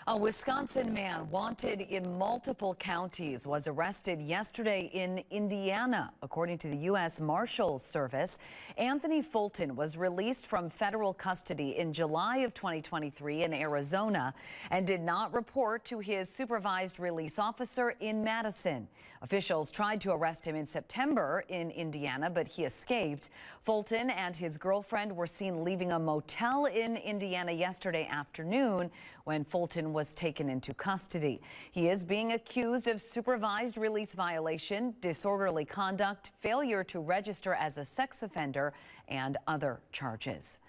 A Wisconsin man wanted in multiple counties was arrested yesterday in Indiana. According to the U.S. Marshals Service, Anthony Fulton was released from federal custody in July of 2023 in Arizona and did not report to his supervised release officer in Madison. Officials tried to arrest him in September in Indiana, but he escaped. Fulton and his girlfriend were seen leaving a motel in Indiana yesterday afternoon when Fulton was taken into custody. He is being accused of supervised release violation, disorderly conduct, failure to register as a sex offender, and other charges.